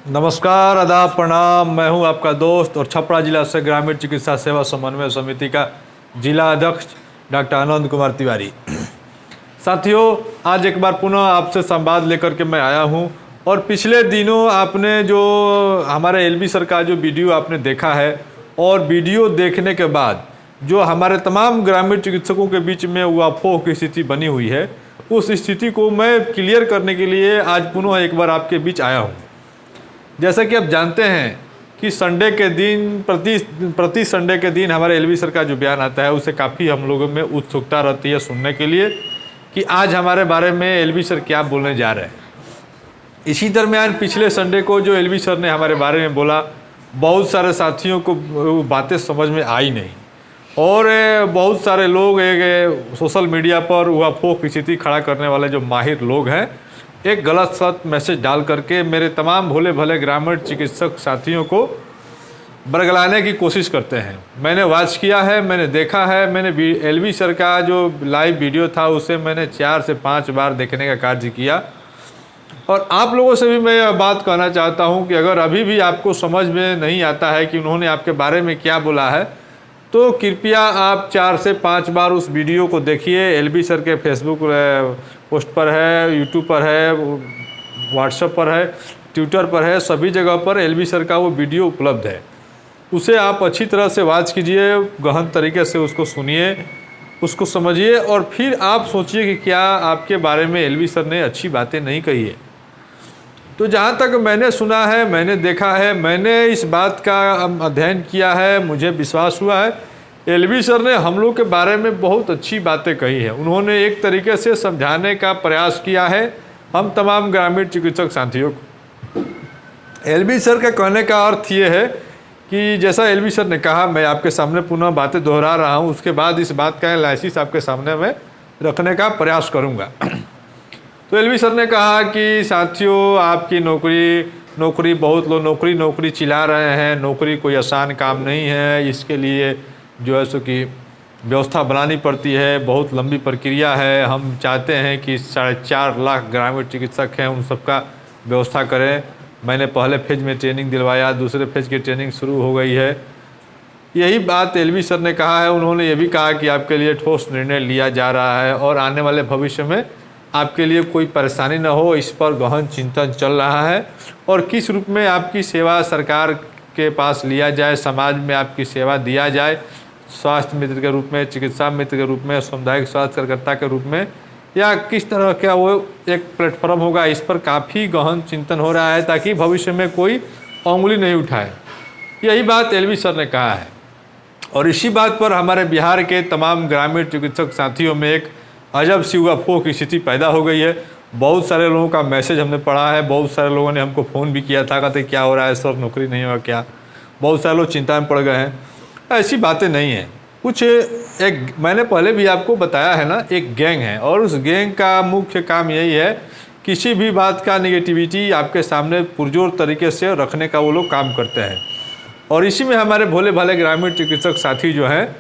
नमस्कार, आदाब, प्रणाम। मैं हूं आपका दोस्त और छपरा जिला से ग्रामीण चिकित्सा सेवा समन्वय समिति का जिला अध्यक्ष डॉक्टर आनंद कुमार तिवारी। साथियों, आज एक बार पुनः आपसे संवाद लेकर के मैं आया हूं और पिछले दिनों आपने जो हमारे एलबी सर का जो वीडियो आपने देखा है और वीडियो देखने के बाद जो हमारे तमाम ग्रामीण चिकित्सकों के बीच में अफवाह की स्थिति बनी हुई है, उस स्थिति को मैं क्लियर करने के लिए आज पुनः एक बार आपके बीच आया हूँ। जैसा कि आप जानते हैं कि संडे के दिन प्रति संडे के दिन हमारे एलबी सर का जो बयान आता है उसे काफ़ी हम लोगों में उत्सुकता रहती है सुनने के लिए कि आज हमारे बारे में एलबी सर क्या बोलने जा रहे हैं। इसी दरमियान पिछले संडे को जो एलबी सर ने हमारे बारे में बोला, बहुत सारे साथियों को बातें समझ में आई नहीं और बहुत सारे लोग एक सोशल मीडिया पर अफवाह की स्थिति खड़ा करने वाले जो माहिर लोग हैं, एक गलत सत मैसेज डाल करके मेरे तमाम भोले भले ग्रामीण चिकित्सक साथियों को बरगलाने की कोशिश करते हैं। मैंने वॉच किया है, मैंने देखा है, मैंने एलबी सर का जो लाइव वीडियो था उसे मैंने 4 से 5 बार देखने का कार्य किया और आप लोगों से भी मैं यह बात कहना चाहता हूं कि अगर अभी भी आपको समझ में नहीं आता है कि उन्होंने आपके बारे में क्या बोला है, तो कृपया आप 4 से 5 बार उस वीडियो को देखिए। एलबी सर के फेसबुक पोस्ट पर है, यूट्यूब पर है, व्हाट्सएप पर है, ट्विटर पर है, सभी जगह पर एलबी सर का वो वीडियो उपलब्ध है। उसे आप अच्छी तरह से वॉच कीजिए, गहन तरीके से उसको सुनिए, उसको समझिए और फिर आप सोचिए कि क्या आपके बारे में एलबी सर ने अच्छी बातें नहीं कही है। तो जहाँ तक मैंने सुना है, मैंने देखा है, मैंने इस बात का अध्ययन किया है, मुझे विश्वास हुआ है एलबी सर ने हम लोग के बारे में बहुत अच्छी बातें कही है। उन्होंने एक तरीके से समझाने का प्रयास किया है हम तमाम ग्रामीण चिकित्सक साथियों को। एलबी सर का कहने का अर्थ ये है कि जैसा एलबी सर ने कहा, मैं आपके सामने पुनः बातें दोहरा रहा हूँ, उसके बाद इस बात का एनालिसिस आपके सामने मैं रखने का प्रयास करूँगा। तो एलबी सर ने कहा कि साथियों, आपकी नौकरी बहुत लोग नौकरी चिल्ला रहे हैं, नौकरी कोई आसान काम नहीं है, इसके लिए जो है सो कि व्यवस्था बनानी पड़ती है, बहुत लंबी प्रक्रिया है। हम चाहते हैं कि 4.5 लाख ग्रामीण चिकित्सक हैं, उन सबका व्यवस्था करें। मैंने पहले फेज में ट्रेनिंग दिलवाया, दूसरे फेज की ट्रेनिंग शुरू हो गई है। यही बात एलबी सर ने कहा है। उन्होंने ये भी कहा कि आपके लिए ठोस निर्णय लिया जा रहा है और आने वाले भविष्य में आपके लिए कोई परेशानी न हो, इस पर गहन चिंतन चल रहा है और किस रूप में आपकी सेवा सरकार के पास लिया जाए, समाज में आपकी सेवा दिया जाए, स्वास्थ्य मित्र के रूप में, चिकित्सा मित्र के रूप में, सामुदायिक स्वास्थ्य कार्यकर्ता के रूप में, या किस तरह का वो एक प्लेटफॉर्म होगा, इस पर काफ़ी गहन चिंतन हो रहा है ताकि भविष्य में कोई उंगली नहीं उठाए। यही बात एलबी सर ने कहा है और इसी बात पर हमारे बिहार के तमाम ग्रामीण चिकित्सक साथियों में एक अजब सी अफवाह की स्थिति पैदा हो गई है। बहुत सारे लोगों का मैसेज हमने पढ़ा है, बहुत सारे लोगों ने हमको फ़ोन भी किया था, कहते क्या हो रहा है सर, नौकरी नहीं होगा क्या। बहुत सारे लोग चिंता में पड़ गए हैं। ऐसी बातें नहीं हैं। कुछ एक मैंने पहले भी आपको बताया है ना, एक गैंग है और उस गैंग का मुख्य काम यही है, किसी भी बात का नेगेटिविटी आपके सामने पुरजोर तरीके से रखने का वो लोग काम करते हैं और इसी में हमारे भोले भाले ग्रामीण चिकित्सक साथी जो हैं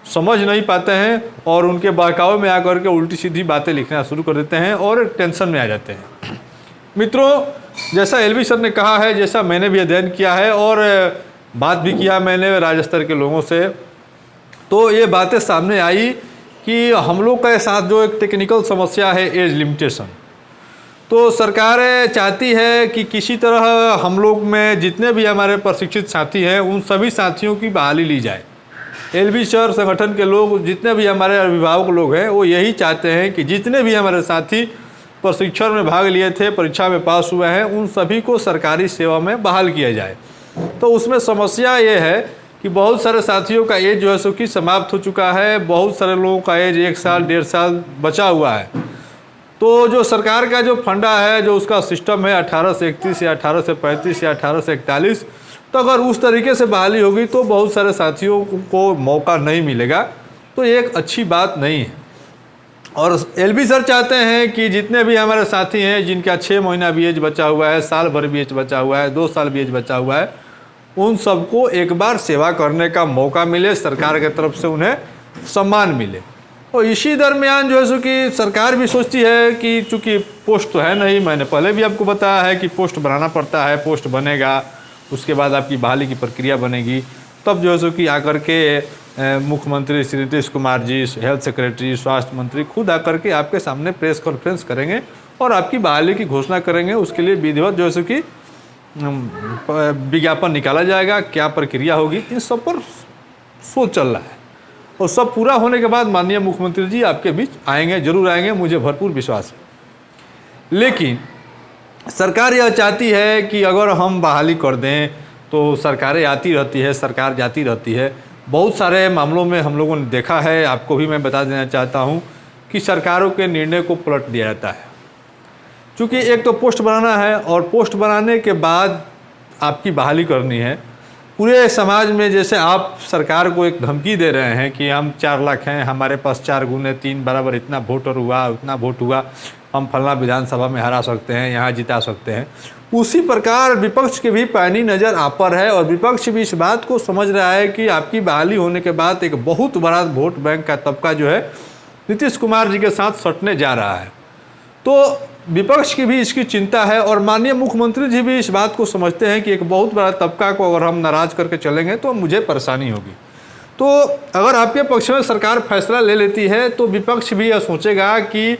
समझ नहीं पाते हैं और उनके बहकावे में आकर के उल्टी सीधी बातें लिखना शुरू कर देते हैं और टेंशन में आ जाते हैं। मित्रों, जैसा एलबी सर ने कहा है, जैसा मैंने भी अध्ययन किया है और बात भी किया मैंने राज्य स्तर के लोगों से, तो ये बातें सामने आई कि हम लोग के साथ जो एक टेक्निकल समस्या है, एज लिमिटेशन, तो सरकार चाहती है कि किसी तरह हम लोग में जितने भी हमारे प्रशिक्षित साथी हैं उन सभी साथियों की बहाली ली जाए। एलबी सर संगठन के लोग, जितने भी हमारे अभिभावक लोग हैं, वो यही चाहते हैं कि जितने भी हमारे साथी प्रशिक्षण में भाग लिए थे, परीक्षा में पास हुए हैं, उन सभी को सरकारी सेवा में बहाल किया जाए। तो उसमें समस्या ये है कि बहुत सारे साथियों का एज जो है सो कि समाप्त हो चुका है, बहुत सारे लोगों का एज 1 साल 1.5 साल बचा हुआ है। तो जो सरकार का जो फंडा है, जो उसका सिस्टम है 18 से 31 या 18 से 35 या 18 से 41, तो अगर उस तरीके से बहाली होगी तो बहुत सारे साथियों को मौका नहीं मिलेगा, तो ये एक अच्छी बात नहीं है। और एलबी सर चाहते हैं कि जितने भी हमारे साथी हैं जिनका 6 महीना भी एज बचा हुआ है, साल भर भी एज बचा हुआ है, 2 साल भी एज बचा हुआ है, उन सबको एक बार सेवा करने का मौका मिले, सरकार की तरफ से उन्हें सम्मान मिले। और इसी दरमियान जो है सो कि सरकार भी सोचती है कि चूँकि पोस्ट तो है नहीं, मैंने पहले भी आपको बताया है कि पोस्ट बनाना पड़ता है, पोस्ट बनेगा, उसके बाद आपकी बहाली की प्रक्रिया बनेगी, तब जो है सो कि आकर के मुख्यमंत्री श्री नीतीश कुमार जी, हेल्थ सेक्रेटरी, स्वास्थ्य मंत्री खुद आकर के आपके सामने प्रेस कॉन्फ्रेंस करेंगे और आपकी बहाली की घोषणा करेंगे। उसके लिए विधिवत जो है सो कि विज्ञापन निकाला जाएगा, क्या प्रक्रिया होगी, इन सब पर सोच चल रहा है। और सब पूरा होने के बाद माननीय मुख्यमंत्री जी आपके बीच आएंगे, जरूर आएंगे, मुझे भरपूर विश्वास है। लेकिन सरकार यह चाहती है कि अगर हम बहाली कर दें तो सरकारें आती रहती है, सरकार जाती रहती है। बहुत सारे मामलों में हम लोगों ने देखा है, आपको भी मैं बता देना चाहता हूं कि सरकारों के निर्णय को पलट दिया जाता है। क्योंकि एक तो पोस्ट बनाना है और पोस्ट बनाने के बाद आपकी बहाली करनी है। पूरे समाज में जैसे आप सरकार को एक धमकी दे रहे हैं कि हम 4 लाख हैं, हमारे पास 4 गुने 3 बराबर इतना वोटर हुआ, उतना वोट हुआ, हम फलना विधानसभा में हरा सकते हैं, यहाँ जिता सकते हैं, उसी प्रकार विपक्ष की भी पैनी नज़र आप पर है। और विपक्ष भी इस बात को समझ रहा है कि आपकी बहाली होने के बाद एक बहुत बड़ा वोट बैंक का तबका जो है नीतीश कुमार जी के साथ सटने जा रहा है। तो विपक्ष की भी इसकी चिंता है और माननीय मुख्यमंत्री जी भी इस बात को समझते हैं कि एक बहुत बड़ा तबका को अगर हम नाराज़ करके चलेंगे तो मुझे परेशानी होगी। तो अगर आपके पक्ष में सरकार फैसला ले लेती है तो विपक्ष भी यह सोचेगा कि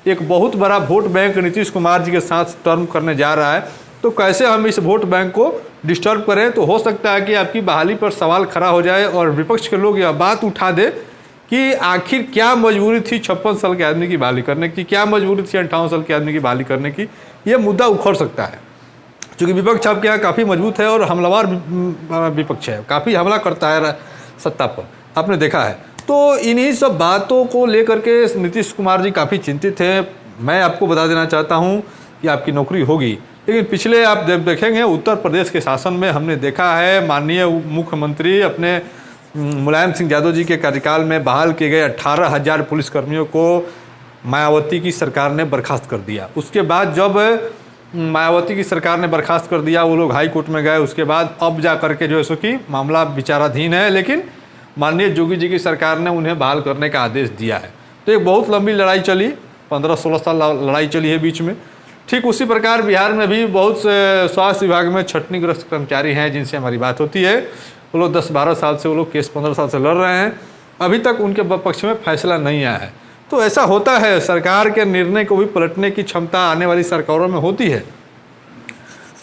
एक बहुत बड़ा वोट बैंक नीतीश कुमार जी के साथ टर्म करने जा रहा है, तो कैसे हम इस वोट बैंक को डिस्टर्ब करें। तो हो सकता है कि आपकी बहाली पर सवाल खड़ा हो जाए और विपक्ष के लोग यह बात उठा दे कि आखिर क्या मजबूरी थी 56 साल के आदमी की बहाली करने की, क्या मजबूरी थी 58 साल के आदमी की बहाली करने की। ये मुद्दा उखड़ सकता है क्योंकि विपक्ष आपके यहाँ काफ़ी मजबूत है और हमलावर विपक्ष है, काफ़ी हमला करता है सत्ता पर, आपने देखा है। तो इन्हीं सब बातों को लेकर के नीतीश कुमार जी काफ़ी चिंतित हैं। मैं आपको बता देना चाहता हूँ कि आपकी नौकरी होगी, लेकिन पिछले आप जब देखेंगे उत्तर प्रदेश के शासन में हमने देखा है माननीय मुख्यमंत्री अपने मुलायम सिंह यादव जी के कार्यकाल में बहाल किए गए 18,000 पुलिसकर्मियों को मायावती की सरकार ने बर्खास्त कर दिया। उसके बाद जब मायावती की सरकार ने बर्खास्त कर दिया, वो लोग हाई कोर्ट में गए, उसके बाद अब जा करके जो है सो कि मामला विचाराधीन है, लेकिन माननीय योगी जी की सरकार ने उन्हें बहाल करने का आदेश दिया है। तो एक बहुत लंबी लड़ाई चली, 15-16 साल लड़ाई चली है बीच में। ठीक उसी प्रकार बिहार में भी बहुत से स्वास्थ्य विभाग में छटनीग्रस्त कर्मचारी हैं जिनसे हमारी बात होती है, वो लोग 10-12 साल से, वो लोग केस 15 साल से लड़ रहे हैं, अभी तक उनके पक्ष में फैसला नहीं आया है। तो ऐसा होता है, सरकार के निर्णय को भी पलटने की क्षमता आने वाली सरकारों में होती है।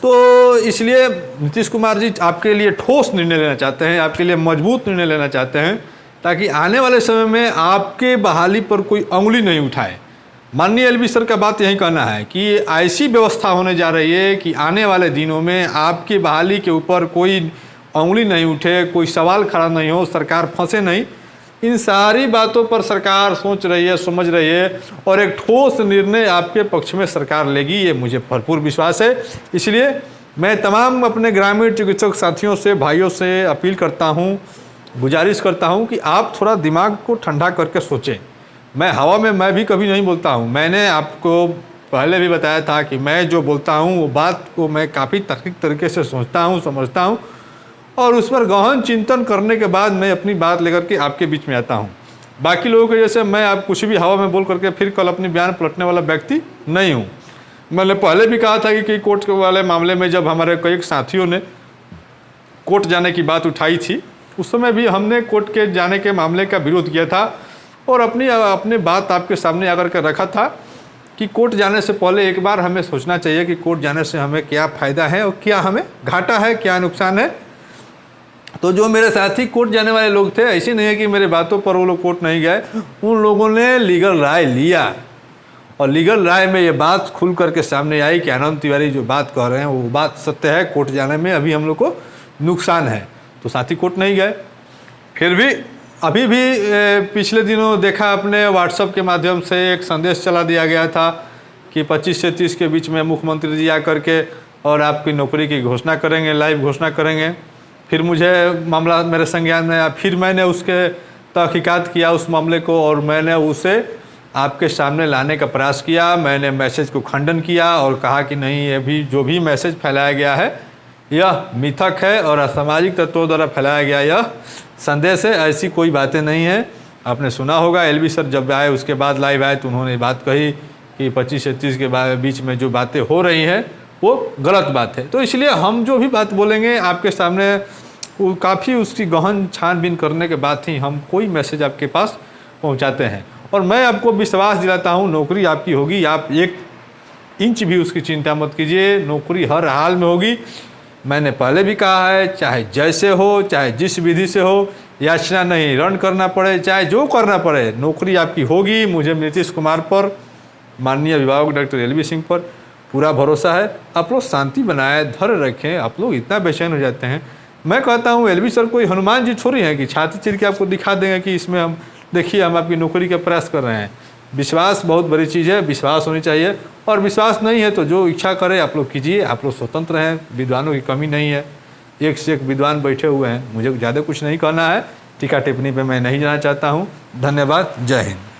तो इसलिए नीतीश कुमार जी आपके लिए ठोस निर्णय लेना चाहते हैं, आपके लिए मजबूत निर्णय लेना चाहते हैं, ताकि आने वाले समय में आपके बहाली पर कोई उंगली नहीं उठाए। माननीय एलबी सर का बात यही कहना है कि ऐसी व्यवस्था होने जा रही है कि आने वाले दिनों में आपकी बहाली के ऊपर कोई उंगली नहीं उठे, कोई सवाल खड़ा नहीं हो, सरकार फंसे नहीं। इन सारी बातों पर सरकार सोच रही है, समझ रही है और एक ठोस निर्णय आपके पक्ष में सरकार लेगी, ये मुझे भरपूर विश्वास है। इसलिए मैं तमाम अपने ग्रामीण चिकित्सक साथियों से, भाइयों से अपील करता हूँ, गुजारिश करता हूँ कि आप थोड़ा दिमाग को ठंडा करके सोचें। मैं हवा में मैं भी कभी नहीं बोलता हूँ। मैंने आपको पहले भी बताया था कि मैं जो बोलता हूँ वो बात को मैं काफ़ी तार्किक तरीके से सोचता हूँ, समझता हूँ और उस पर गहन चिंतन करने के बाद मैं अपनी बात लेकर के आपके बीच में आता हूँ। बाकी लोगों के जैसे मैं आप कुछ भी हवा में बोल करके फिर कल अपनी बयान पलटने वाला व्यक्ति नहीं हूँ। मैंने पहले भी कहा था कि कोर्ट वाले मामले में जब हमारे कई साथियों ने कोर्ट जाने की बात उठाई थी, उस समय भी हमने कोर्ट के जाने के मामले का विरोध किया था और अपनी बात आपके सामने आकर के रखा था कि कोर्ट जाने से पहले एक बार हमें सोचना चाहिए कि कोर्ट जाने से हमें क्या फ़ायदा है और क्या हमें घाटा है, क्या नुकसान है। तो जो मेरे साथी कोर्ट जाने वाले लोग थे, ऐसे नहीं है कि मेरे बातों पर वो लोग कोर्ट नहीं गए, उन लोगों ने लीगल राय लिया और लीगल राय में ये बात खुल करके सामने आई कि आनंद तिवारी जो बात कह रहे हैं वो बात सत्य है, कोर्ट जाने में अभी हम लोग को नुकसान है। तो साथी कोर्ट नहीं गए। फिर भी अभी भी पिछले दिनों देखा अपने व्हाट्सएप के माध्यम से एक संदेश चला दिया गया था कि 25 से 30 के बीच में मुख्यमंत्री जी आकर के और आपकी नौकरी की घोषणा करेंगे, लाइव घोषणा करेंगे। फिर मुझे मामला मेरे संज्ञान में आया, फिर मैंने उसके तहकीकात किया उस मामले को और मैंने उसे आपके सामने लाने का प्रयास किया। मैंने मैसेज को खंडन किया और कहा कि नहीं, ये भी जो भी मैसेज फैलाया गया है यह मिथक है और असामाजिक तत्वों द्वारा फैलाया गया यह संदेश है, ऐसी कोई बातें नहीं है। आपने सुना होगा एलवी सर जब आए उसके बाद लाइव आए तो उन्होंने बात कही कि 25-36 के बीच में जो बातें हो रही हैं वो गलत बात है। तो इसलिए हम जो भी बात बोलेंगे आपके सामने वो काफ़ी उसकी गहन छानबीन करने के बाद ही हम कोई मैसेज आपके पास पहुंचाते हैं। और मैं आपको विश्वास दिलाता हूं नौकरी आपकी होगी, आप 1 इंच भी उसकी चिंता मत कीजिए, नौकरी हर हाल में होगी। मैंने पहले भी कहा है, चाहे जैसे हो, चाहे जिस विधि से हो, याचना नहीं, रन करना पड़े, चाहे जो करना पड़े, नौकरी आपकी होगी। मुझे नीतीश कुमार पर, माननीय अभिभावक डॉक्टर एलवी सिंह पर पूरा भरोसा है। आप लोग शांति बनाए, धैर्य रखें। आप लोग इतना बेचैन हो जाते हैं। मैं कहता हूँ एलवी सर कोई हनुमान जी थोड़ी हैं कि छाती चीर के आपको दिखा देंगे कि इसमें हम देखिए हम आपकी नौकरी का प्रयास कर रहे हैं। विश्वास बहुत बड़ी चीज़ है, विश्वास होनी चाहिए। और विश्वास नहीं है तो जो इच्छा करे आप लोग कीजिए। आप लोग स्वतंत्र हैं, विद्वानों की कमी नहीं है, एक से एक विद्वान बैठे हुए हैं। मुझे ज़्यादा कुछ नहीं कहना है, टीका टिप्पणी पे मैं नहीं जाना चाहता हूँ। धन्यवाद, जय हिंद।